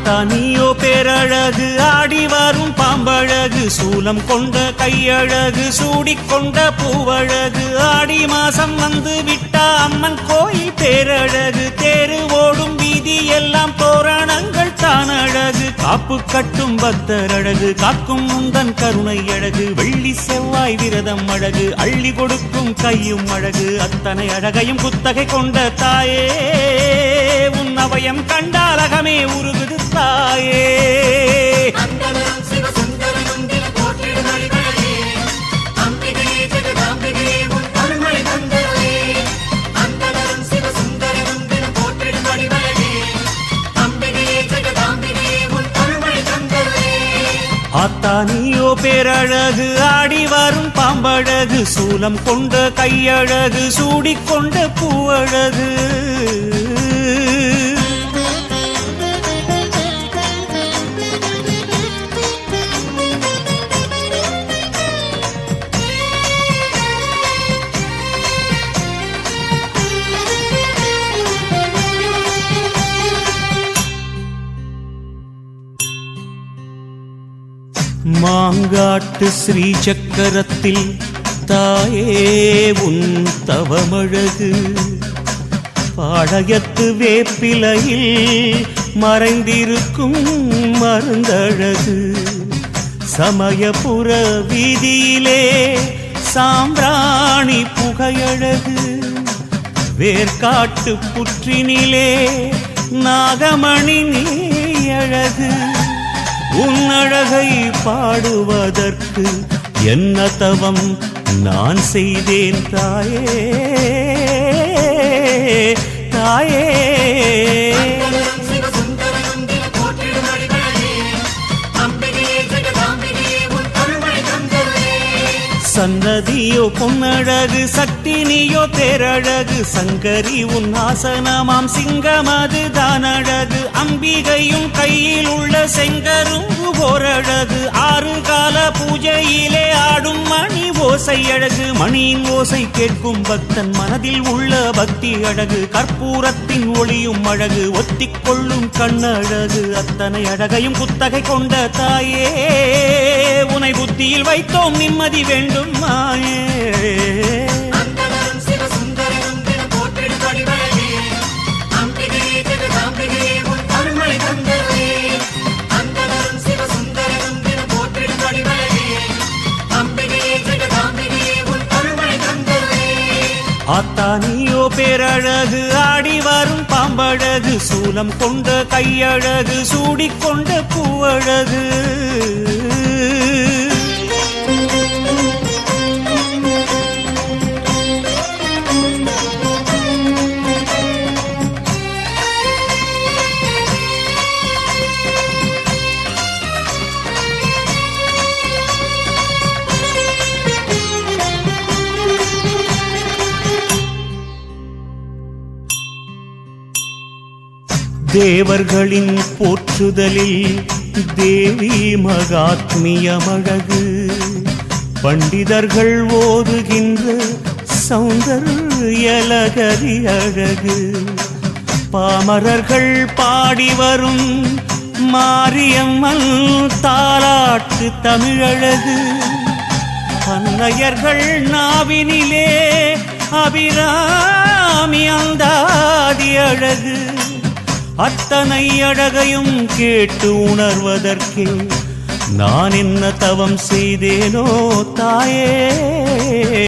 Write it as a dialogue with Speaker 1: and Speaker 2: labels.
Speaker 1: ஆத்தா நீயோ பேரழகு, ஆடி வரும் பாம்பழகு, சூலம் கொண்ட கையழகு, சூடிக்கொண்ட பூவழகு. ஆடி மாசம் வந்து விட்டா அம்மன் கோயில் பேரழகு, தேரு ஓடும் வீதி எல்லாம் தோரணங்கள் தான் அழகு. காப்பு கட்டும் பக்தர் அழகு, காக்கும் முந்தன் கருணை அழகு, வெள்ளி செவ்வாய் விரதம் அழகு, அள்ளி கொடுக்கும் கையும் அழகு. அத்தனை அழகையும் குத்தகை கொண்ட தாயே, உன் அவயம் கண்டாலகமே உருகுது தாயே. ஆத்தா நீயோ பேரழகு, ஆடி வரும் பாம்பழகு, சூலம் கொண்ட கையழகு, சூடிக்கொண்ட பூவழகு. மாங்காட்டு ஸ்ரீ சக்கரத்தில் தாயே உன் தவமழகு, பாளையத்து வேப்பிலையில் மறைந்திருக்கும் மருந்தழகு, சமயபுர வீதியிலே சாம்பிராணி புகையழகு, வேர்காட்டு புற்றினிலே நாகமணி நீயழகு. உன்னழகை பாடுவதற்கு என்ன தவம் நான் செய்தேன் தாயே தாயே. சன்னதியோ பொன்னழகு, சட்டினியோ பேரழகு, சங்கரி உன் ஆசனமாம் சிங்கமது தான் அழகு. அம்பிகையும் கையில் உள்ள செங்கரும்பு ஓரழகு, ஆறு கால பூஜையிலே ஆடும் மணி ஓசை அழகு. மணியின் ஓசை கேட்கும் பக்தன் மனதில் உள்ள பக்தி அழகு, கற்பூரத்தின் ஒளியும் அழகு, ஒத்திக்கொள்ளும் கண்ணழகு. அத்தனை அழகையும் குத்தகை கொண்ட தாயே, உனை புத்தியில் வைத்தோம் நிம்மதி வேண்டும் மாயே. ஆத்தா நீயோ பேரழகு, ஆடி வரும் பாம்பழகு, சூலம் கொண்ட கையழகு, சூடிக்கொண்ட பூவழகு. தேவர்களின் போற்றுதலில் தேவி மகாத்மியமழகு, பண்டிதர்கள் ஓதுகின்ற சௌந்தர்யலகரி அழகு, பாமரர்கள் பாடி வரும் மாரியம்மன் தாலாட்டு தமிழழகு, பன்னையர்கள் நாவினிலே அபிராமி அந்தாதி அழகு. அத்தனை அழகையும் கேட்டு உணர்வதற்கே நான் என்ன தவம் செய்தேனோ தாயே.